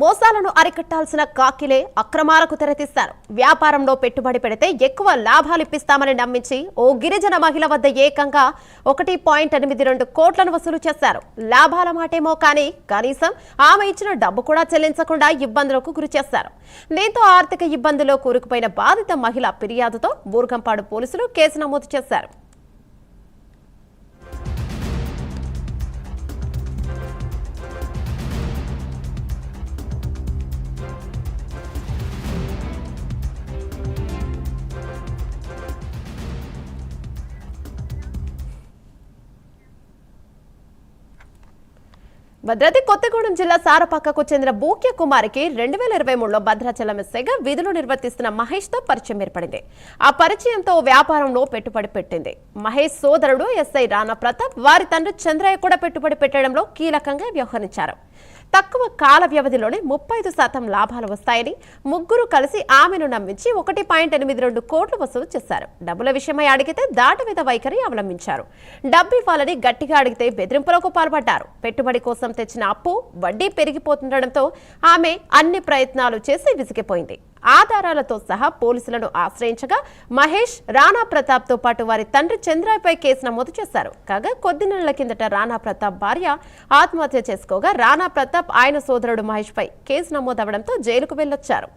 మోసాలను అరికట్టాల్సిన కాకిలే అక్రమాలకు తెరతీస్తారు. వ్యాపారంలో పెట్టుబడి పెడితే ఎక్కువ లాభాలు ఇప్పిస్తామని నమ్మించి ఓ గిరిజన మహిళ వద్ద ఏకంగా 1.82 కోట్లను వసూలు చేశారు. లాభాల మాటేమో కానీ కనీసం ఆమె ఇచ్చిన డబ్బు కూడా చెల్లించకుండా ఇబ్బందులకు గురి చేశారు. దీంతో ఆర్థిక ఇబ్బందుల్లో కూరుకుపోయిన బాధిత మహిళ ఫిర్యాదుతో బూర్గంపాడు పోలీసులు కేసు నమోదు చేశారు. భద్రాద్రి కొత్తగూడెం జిల్లా సారపాకకు చెందిన బూక్య కుమారికి 2023లో భద్రాచలం ఎస్ఐగా విధులు నిర్వర్తిస్తున్న మహేష్ తో పరిచయం ఏర్పడింది. ఆ పరిచయంతో వ్యాపారంలో పెట్టుబడి పెట్టింది. మహేష్ సోదరుడు ఎస్ఐ రాణా ప్రతాప్, వారి తండ్రి చంద్రయ్య కూడా పెట్టుబడి పెట్టడంలో కీలకంగా వ్యవహరించారు. తక్కువ కాల వ్యవధిలోనే 35% లాభాలు వస్తాయని ముగ్గురు కలిసి ఆమెను నమ్మించి 1.82 కోట్లు వసూలు చేశారు. డబ్బుల విషయమై అడిగితే దాటవేత వైఖరి అవలంబించారు. డబ్బు ఇవ్వాలని గట్టిగా అడిగితే బెదిరింపులకు పాల్పడ్డారు. పెట్టుబడి కోసం తెచ్చిన అప్పు వడ్డీ పెరిగిపోతుండటంతో ఆమె అన్ని ప్రయత్నాలు చేసి విసిగిపోయింది. ఆధారాలతో సహా పోలీసులను ఆశ్రయించగా మహేష్, రాణా ప్రతాప్ తో పాటు వారి తండ్రి చంద్రయ్యపై కేసు నమోదు చేశారు. కాగా కొద్ది నెలల కిందట రాణా ప్రతాప్ భార్య ఆత్మహత్య చేసుకోగా రాణా ప్రతాప్ ఆయన సోదరుడు మహేష్ పై కేసు నమోదవడంతో జైలుకు వెళ్లొచ్చారు.